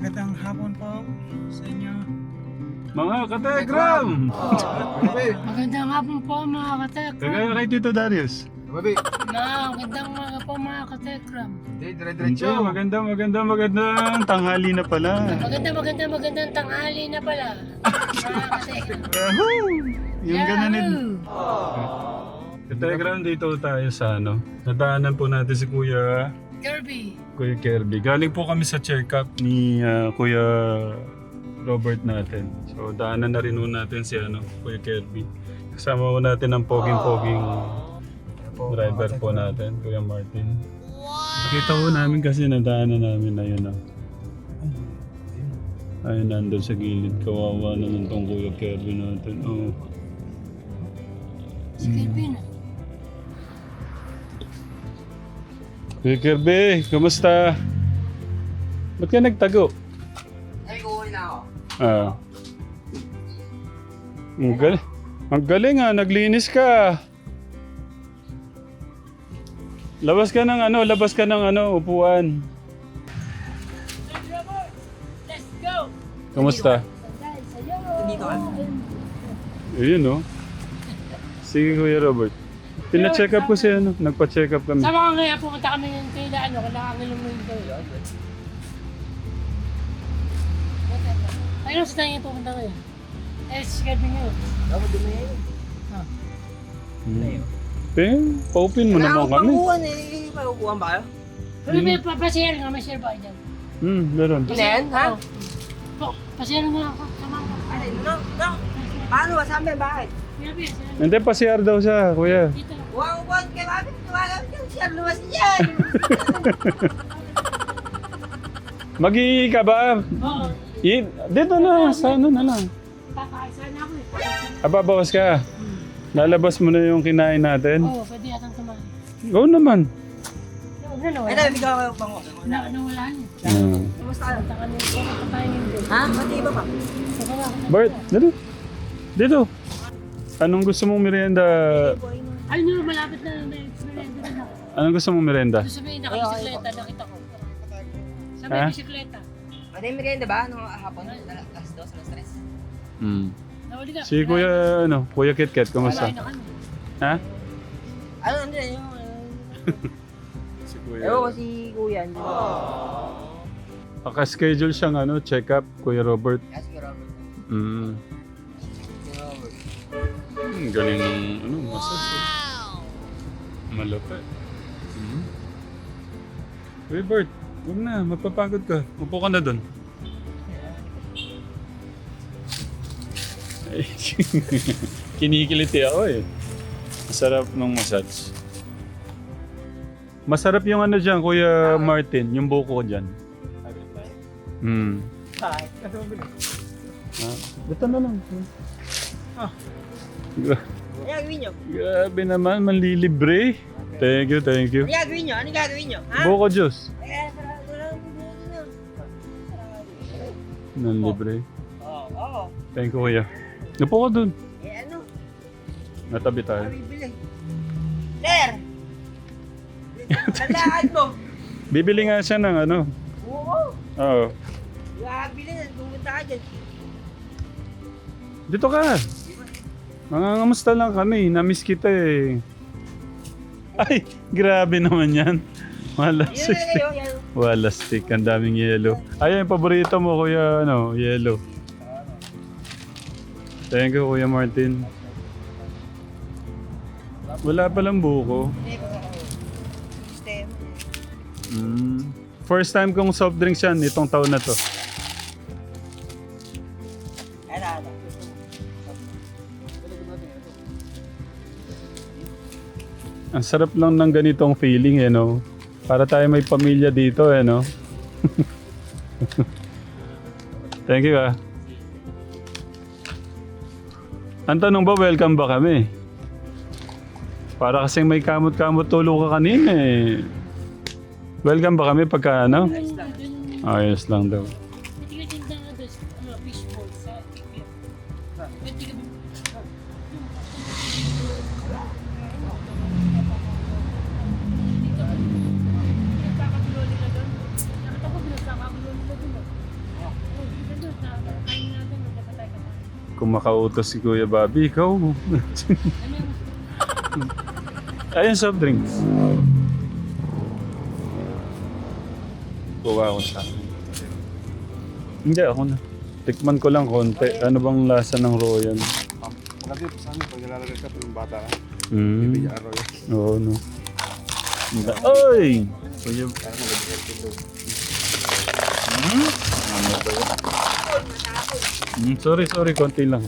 Magandang hapon po sa inyo. Mga kategram! Magandang hapon po mga katekram. Kagaya kay Tito Darius. Magandang mga po mga katekram. Magandang tanghali na pala. Magandang tanghali na pala. Mga katekram. Yahoo! Yung gananin. Yahoo! Kategram, dito tayo sa ano. Nadaanan po natin si Kuya Kirby. Galing po kami sa check-up ni Kuya Robert natin. So daanan na rin po natin si Kuya Kirby. Kasama po natin ang poging-poging driver po natin, Kuya Martin. Nakita ko namin kasi nadaanan namin na yun. Ayun, nandun sa gilid. Kawawa naman tong Kuya Kirby natin. Oh. Si Kirby na. Kuya Kirby, kumusta? Ba't ka nagtago? Ay, uuwi na ako. Ang galing naglinis ka. Labas ka ng upuan. Let's go! Kumusta? Dito ka. Ayun Sige Kuya Robert. Pina-check up ko siya nagpa-check up kami. Sama ka ngayon, pumunta kami ng tila, kailangan nila mo yung daw. Ayun, sa tayo pumunta ngayon. Si Kirby ngayon. Ako dumayo. Pa-open mo naman kami. Pakukuhan ba kayo? Pero may pasayero nga, may share ba kayo dyan? Meron. Ilan, ha? Pasayero nga ako, sama ko. Ay, no. Paano ba? Saan ba yung bahay? Kirby, Hindi, pa-CR daw siya, Kuya. dito. Wow, buwan kay mami. Tuwala ko siya. Luwas yan. Mag-iigi ka ba? Oo. Dito na, sa na lang. Kakaisa na ako eh. Babawas ka. Lalabas mo na yung kinain natin. Oo, pwede yatang tumahan. Oo naman. Ay, Nabigyan ko kayo bango. nawala niyo. Kumusta kayo? Punta kami, pumunta tayo hindi. Ha? Mati ba pa? Saka na ako. Bart, dito. Anong gusto mong merienda? Ay, no, malapit na may merienda na ako. Anong gusto mong merienda? Doon sa may nakabisikleta, nakita ko. Sa may Ha? bisikleta. Mati merienda ba? Nung hapon? Alas 2, alas 3. Nawali ka. Si Kuya KitKat, kumusta? Kumain na kami. Ha? Ano, ano yun? Si Kuya. Ewan ko si Kuya. Naka-schedule siyang check-up, Kuya Robert. Yes, si Robert. Si Robert. Galing ng massage. Malapit. Kuya Bert, huwag na, magpapagod ka. Upo ka na doon. Ay, kinikiliti ako eh. Masarap ng massage. Masarap yung dyan, Kuya Martin, yung buko dyan. Hi. Dito na lang. Ano gagawin nyo? Grabe naman, manlilibre. Thank you. Ano gagawin nyo? Ano gagawin nyo? Ha? Buko juice. Oo. Nanlibre. Oo. Thank you, Kuya. Upo ka dun. Ano? Natabi tayo. Bibili. Sir! Tandaan mo! Bibili nga siya ng Oo. Oo. Bibili na. Pumunta ka dyan. Dito ka. Mangangamusta lang kami. Namiss kita eh. Ay, grabe naman yan. Walastik. Yan. Walastik. Ang daming yellow. Ay, yung paborito mo, Kuya, yellow. Thank you, Kuya Martin. Wala palang buko. System. First time kong soft drinks yan, itong taon na to. Ano? Ang sarap lang ng ganitong feeling, Para tayo may pamilya dito, Thank you, Ang tanong ba, welcome ba kami? Para kasing may kamot-kamot tulo ka kanina eh. Welcome ba kami pagka Ayos lang daw. Hindi ka tinda nga doon, fishbowl sa Ikea. Pwede ka Kung makautos si Kuya Bobby, ikaw. Ayun, soft drinks. Kuha ako sa akin. Hindi, ako na. Tikman ko lang konti. Ano bang lasa ng Royal? Maganda po sana pag nilalagay ka pa ng bata ka. Mm. Bigyan araw yun. Oo, no. Oy! Kuya... Sorry, konti lang.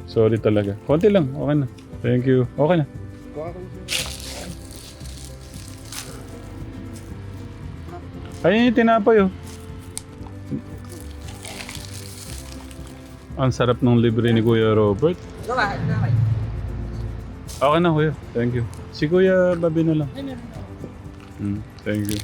Sorry talaga. Konti lang, okay na. Thank you. Okay na. Kuha ko yung Ayun yung tinapay, oh. Ang sarap ng libre ni Kuya Robert. Gawa, gawa. Okay na, Kuya. Thank you. Si Kuya Bobby na lang. Ay, meron ako. Thank you.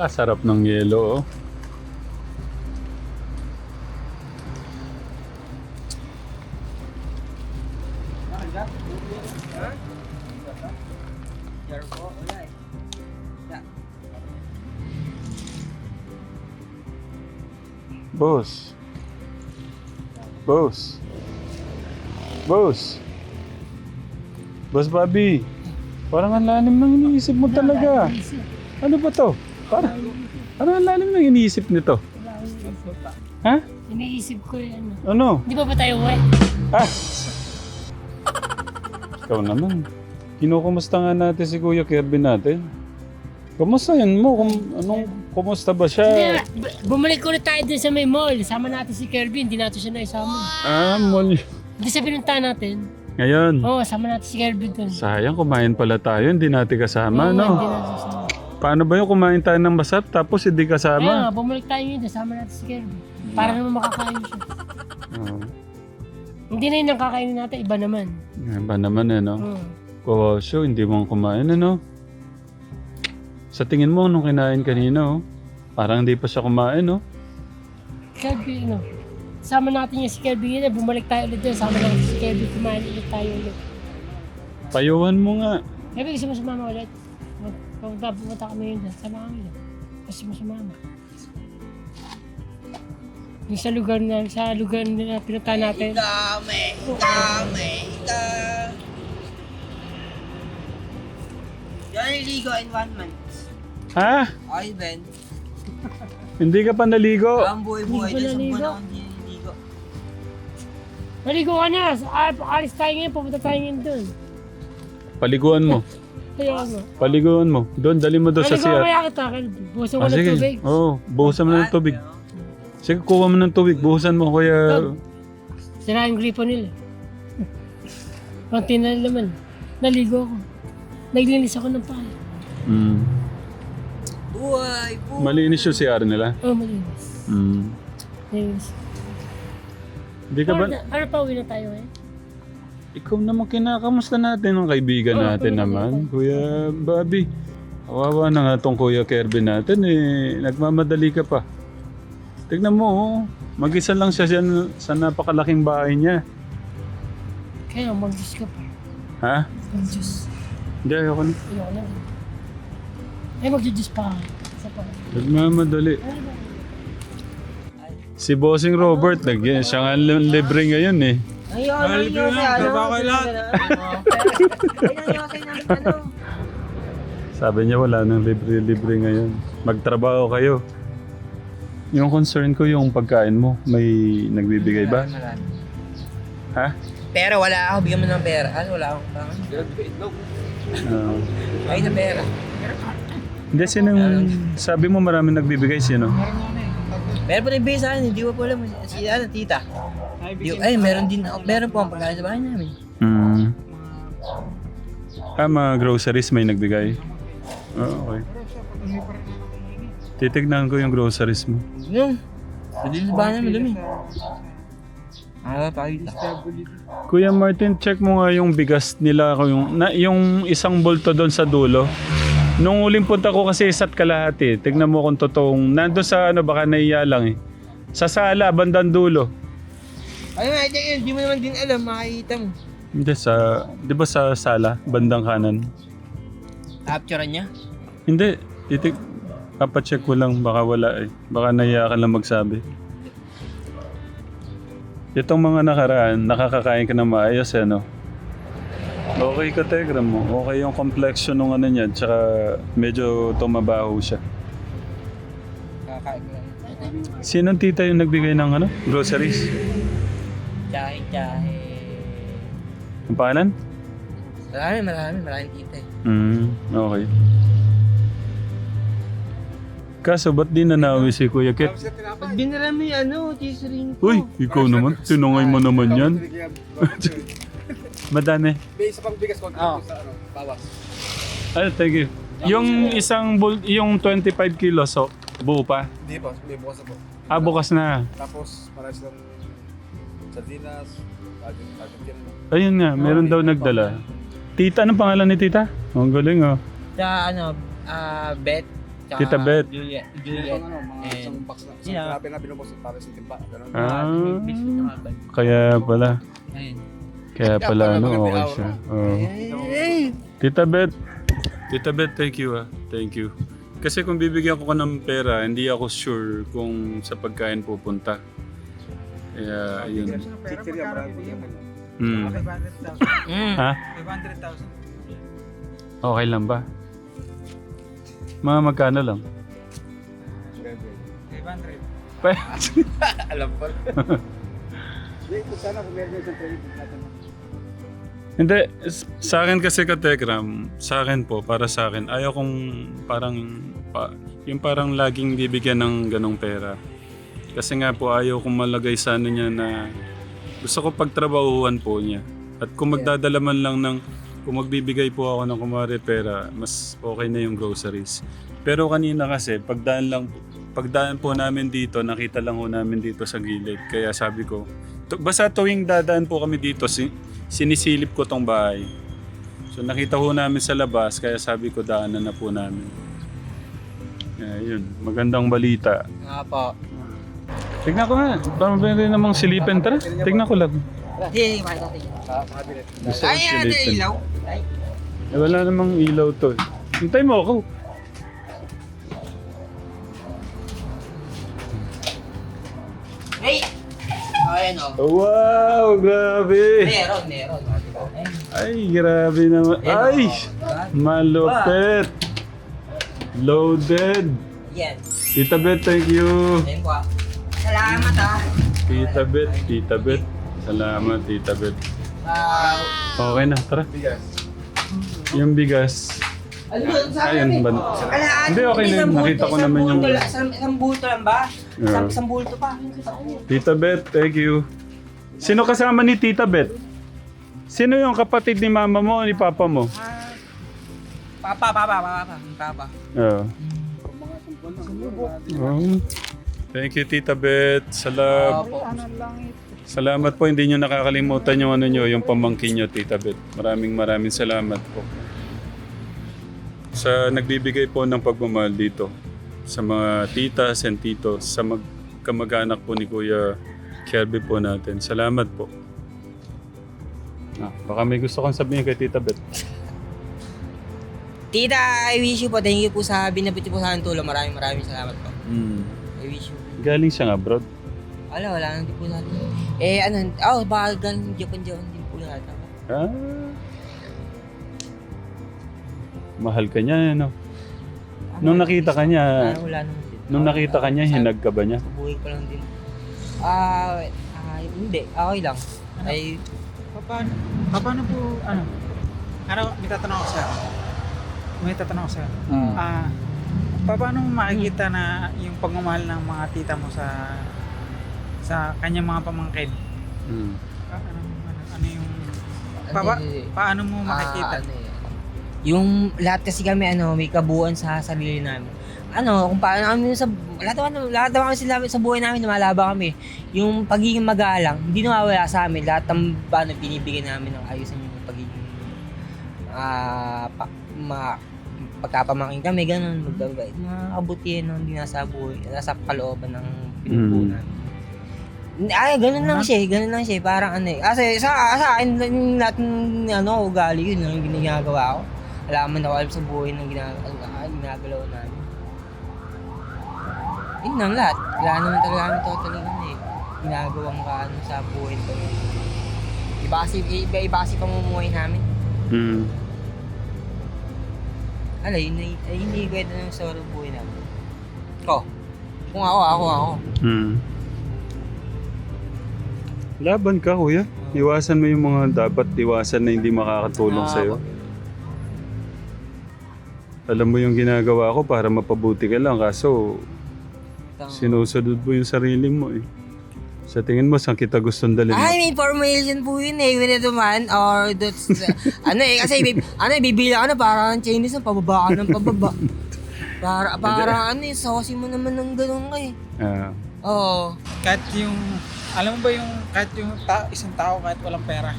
Sarap ng yelo, oh. Jar po, wala eh. Boss. Boss. Boss. Boss Bobby. Parang ang lalim ng iniisip mo talaga. Ano ba to? Parang ang lalim ng iniisip nito. Ha? Iniisip ko yun. Ano? Di ba tayo uwi? Ah! Ikaw naman. Kinukumusta nga natin si Kuya Kirby natin. Kumusta yan mo? Kumusta ba siya? Hindi, bumalik ulit tayo din sa may mall. Sama natin si Kirby, hindi natin siya naisama. Mall. Hindi sa pinunta natin. Ngayon. Oo, sama natin si Kirby doon. Sayang, kumain pala tayo. Hindi natin kasama, Oo, no? hindi natin kasama. Paano ba yung kumain tayo ng masarap tapos hindi Kaya kasama? nga, bumalik tayo yun, sama natin si Kirby. Para naman makakain siya. Oo. Hindi na yun ang kakainin natin, iba naman. Iba naman no? Oo. Kawasyo, hindi mo kumain ano? Sa tingin mo nung kinain kanina, oh, parang hindi pa siya kumain, no? Kirby, sama natin yung si Kirby yun, bumalik tayo ulit doon, sama natin si Kirby, kumain ulit tayo ulit. Payuhan mo nga. Kirby, gusto mo sumama ulit? Kung pupunta kami yun dyan, sama kami yun. Gusto mo sumama. Yung sa lugar na pinunta natin. Dami. Yan niligo in 1 month. Ha? Okay, Ben. Hindi ka pa naligo? Ang buhay-buhay Hindi dyan sa pa naligo. buwan ako hindi niligo. Maligo ka na! Alis tayo ngayon, pupunta tayo ngayon doon. Paliguan mo. Kaya mo. Paliguan mo. Doon, dali mo doon sa Maligo CR. kaya kita, Kirby. Buso ko ng Sige. tubig. Oo, buhusan mo ng tubig. Sige, kuha mo ng tubig. Buhusan mo, kuya. Sira yung gripo nila. Konti na naman. Naligo ako. Naglinis ako ng paa. Buhay. Malinis yung CR nila. Oh, malinis. Malinis. Hindi ka ba... Ano pa, uwi na tayo eh? Ikaw naman kinakamusta natin ang kaibigan natin naman. Kuya Bobby. Kawawa na nga tong Kuya Kirby natin eh. Nagmamadali ka pa. Tignan mo, oh. Mag-isa lang siya dyan sa napakalaking bahay niya. Kaya mag-juice ka pa. Ha? Mag-juice. Hindi, ayoko na. Ayoko na rin. Eh, mag-juice pa. Isa pa. Nagmamadali. Si Bossing Robert, siya nga libre ngayon eh. Ayun na. Sabi niya wala nang libre ngayon. Magtrabaho kayo. Yung concern ko yung pagkain mo, may nagbibigay ba? Ha? Pera, wala ako. Bigyan mo ng pera. Ano, wala akong pangan. Ay na pera. Hindi, sabi mo marami nagbibigay, sino? Meron po nagbigay sa akin. Hindi ko po alam. Si tita. Ay, meron din ako. Meron po ang pagkain sa bahay namin. Mga groceries may nagbigay? Okay. Titignan ko yung groceries mo. Yung. Hindi sa bahay namin dumi. Pakita. Kuya Martin, check mo nga yung bigas nila, yung isang bulto doon sa dulo. Nung uling punta ko kasi isa't kalahati. Tignan mo kung totoong, nandun sa baka naiya lang eh. Sa sala, bandang dulo. Ay, hindi mo naman din alam, makikita mo. Hindi, di ba sa sala, bandang kanan? Capturean niya? Hindi, papacheck ko lang, baka wala eh. Baka naiya ka lang magsabi. Itong mga nakaraan, nakakakain ka na maayos eh, no? Okay ka, Tegram mo. Okay yung complexion ng ano niya, tsaka medyo tumabaho siya. Kakain ko lang. Sinong tita yung nagbigay ng ano? Groceries? Tsahe. Ang pangalan? Maraming kita eh. Okay. Kaso ba't di nanawi si Kuya Kit? Pag dinara mo yung cheese ring ko. Uy, ikaw naman. Tinungay mo naman yan. Madami. Isa pang bigas ko sa bawas. Ay, thank you. Yung isang yung 25 kilos, so, buo pa? Hindi po, may bukas na po. Bukas na. Tapos marami silang sardinas, Argentina. Ayun nga, meron daw nagdala. Tita, anong pangalan ni tita? Ang galing oh. Tsaka Bet. Tsaka Tita Bet. Juliet. Mga And isang box na. yeah. Grabe na binubos para sa timba. Ganun. biscuit tsaka bag. Kaya pala. Ayun. Kaya pala, no, okay siya. Oh. Hey! Tita Bet. Tita Bet, thank you ah. Thank you. Kasi kung bibigyan ko ng pera, hindi ako sure kung sa pagkain pupunta. Kaya, yun. Chichirya, marami po yan. Ha? 500,000. Okay lang ba? Mga magkano lang? 500. Alam pa. Hindi, sana kung meron isang credit natin. Hindi, sa akin kasi ka-Tekram, sa akin po, para sa akin, ayaw kong parang, yung parang laging bibigyan ng ganong pera. Kasi nga po, ayaw kong malagay sa ano niya na gusto ko pagtrabahuhan po niya. At kung magdadala man lang ng, kung magbibigay po ako ng kumari pera, mas okay na yung groceries. Pero kanina kasi, pagdaan po namin dito, nakita lang po namin dito sa gilid. Kaya sabi ko, basta tuwing dadaan po kami dito, sinisilip ko tong bahay. So nakita po namin sa labas, kaya sabi ko daanan na po namin. Yun, magandang balita. Nga po. Tignan ko nga, parang rin namang silipin. Tara, tignan ko lang. Hindi, makita tayo. Mga bilet. Gusto ko Ay, ano silipin. ilaw? Wala namang ilaw to. Hintay mo ako. Hey! Ayan o. Wow, grabe. Meron. Ay, grabe naman. Ay, malupit. Loaded. Yan. Tita Bet, thank you. Ayan po. Salamat Tita Bet. Salamat, Tita Bet. Okay na, tara. Bigas. Yung bigas. Ayun ba? Hindi, okay na yun. Nakita ko naman yung... Isang bulto lang ba? Yeah. Isang bulto pa. Nakita ko yun. Tita Bet, thank you. Sino kasama ni Tita Bet? Sino yung kapatid ni mama mo o ni papa mo? Papa. Oo. Oh. Thank you, Tita Bet. Salamat po. Hindi nyo nakakalimutan yung ano nyo, yung pamangkin nyo, Tita Bet. Maraming salamat po. Sa nagbibigay po ng pagmamahal dito. Sa mga titas and titos, sa kamag-anak po ni Kuya Kirby po natin. Salamat po. Baka may gusto kong sabihin kay Tita Bet. Tita, I wish you po. Thank you po sa binabit po sa akin tulong. Maraming salamat po. I wish you. Galing siya nga, bro. Wala nang di po natin. Baka galing Japan din po natin. Mahal ka niya, no? Nung nakita ka niya, Wala naman din. hinag ka ba niya? Buhay ko lang din. Hindi. Okay lang. Paano po, may tatanong ako sa'yo. Paano mo makikita na yung pagmamahal ng mga tita mo sa kanyang mga pamangkin? Ano yung... Paano mo makikita? Yung lahat kasi kami may kabuuan sa sarili namin. Kung paano kami lahat naman kami sa buhay namin lumalaba kami. Yung pagiging magalang, hindi nawawala sa amin. Lahat ng binibigyan namin ng ayusan yung pagiging pagkapamangkin kami, ganun, magbabait. Mga kabutihan ng hindi nasa buhay, nasa kalooban ng pinupuo namin. Ganun lang siya, parang kasi sa akin, lahat ng ugali yun, yung ginagawa ko. Alaman ako alam sa buhay ng ginagalaw namin. Yun lang lahat. Kailangan naman talaga kami totally ginagawang kaano sa buhay ko. Iba kasi pamumuhay namin. Mm. Ano, hindi kwento ng sa buhay namin. Kung ako. Mm. Laban ka, kuya. Iwasan mo yung mga dapat iwasan na hindi makakatulong sa'yo. Alam mo yung ginagawa ko para mapabuti ka lang, kaso sinusunod mo yung sarili mo eh. Sa tingin mo, saan kita gustong dalhin mo? Ay, may information po yun eh. When ito man, or that's, kasi, bibila ka na parang Chinese na pababa ka ng pababa. Para saucy mo naman ng ganun ka eh. Oo. Kahit yung, alam mo ba yung, kahit yung isang tao kahit walang pera,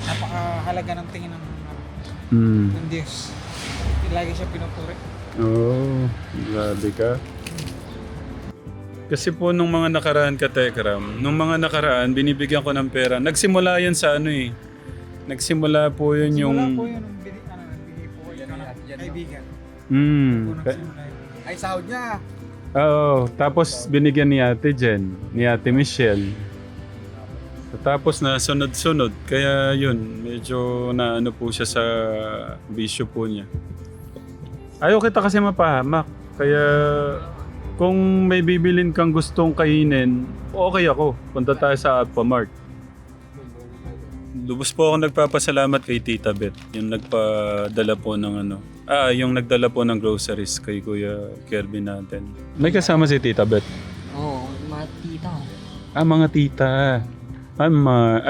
napakahalaga ng tingin ng Diyos. Lagi siya pinupuri. Oh, grabe ka. Kasi po nung mga nakaraan ka, Tekram, nung mga nakaraan, binibigyan ko ng pera. Nagsimula yan sa ano eh. Nagsimula po yun yung... Simula po yun nung nagbigay po kayo ng kaibigan. Ay, sahod niya. Oo, tapos binigyan ni Ate Jen, ni Ate Michelle. Tapos na sunod-sunod, kaya yun, medyo naano po siya sa bisyo po niya. Ayaw kita kasi mapahamak, kaya kung may bibilin kang gustong kainin, okay ako, punta tayo sa Alphamart. Lubos po ako nagpapasalamat kay Tita Beth, yung nagpadala po ng yung nagdala po ng groceries kay Kuya Kirby natin. May kasama si Tita Beth? Oo, mga tita. Mga tita.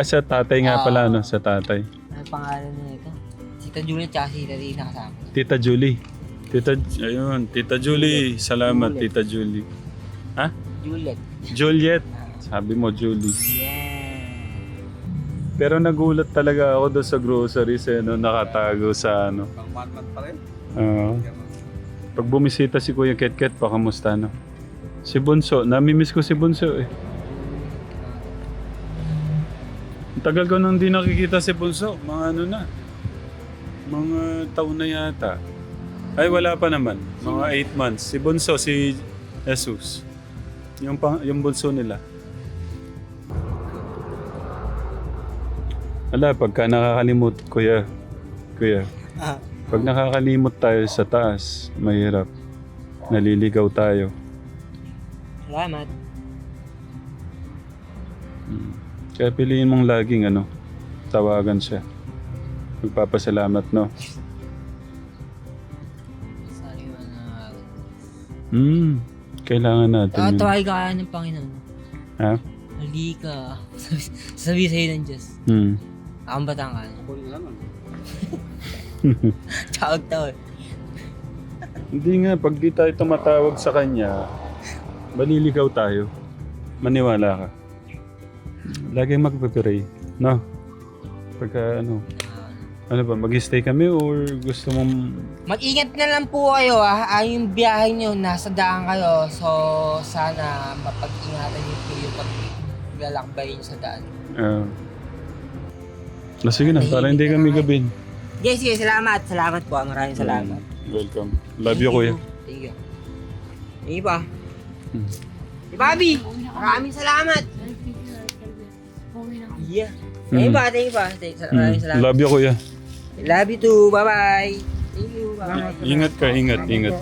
Sa tatay nga pala, no? Sa tatay. Ano pangalan na ito? Tita Juliet tsaka si Tita Rina kasama. Tita Julie. Tita Julie. Salamat, Juliet. Tita Julie. Ha? Juliet. Juliet. Sabi mo, Julie. Yeah. Pero nagulat talaga ako doon sa groceries, nakatago sa Pang month pa rin. Pag bumisita si Kuya Ketket, pakamusta, no? Si Bunso, namimiss ko si Bunso, eh. Tagal ko nang di nakikita si Bunso. Mga mga taon na yata. Ay, wala pa naman. Mga 8 months. Si Bunso, si Jesus. Yung bunso nila. Pagka nakakalimot, Kuya. Pag nakakalimot tayo sa taas, mahirap. Naliligaw tayo. Salamat. Kaya piliin mong laging tawagan siya. Magpapasalamat, no? Sorry man. Kailangan natin yun. Tawag ka kaya ng Panginoon. Ha? Halika. Sabi sa'yo ng Diyos. Akambatan ka. Tawag. Hindi nga, pag di tayo tumatawag sa kanya, maliligaw tayo. Maniwala ka. Lagi magpe-pray, no? Pagka mag-stay kami or gusto mong... Mag-ingat na lang po kayo yung biyahe nyo, nasa daan kayo. So, sana mapag-ingatan nyo po yung paglalakbay nyo sa daan. Sige na, para hindi kami gabin. Yes, salamat. Salamat po. Maraming salamat. Welcome. Love you, Kuya. Thank you. Thank you pa. Bobby, maraming salamat. Yeah. Thank you pa. Maraming salamat. Love you, Kuya. Love you too. Bye-bye. Thank you. Bye-bye. Ingat ka, ingat.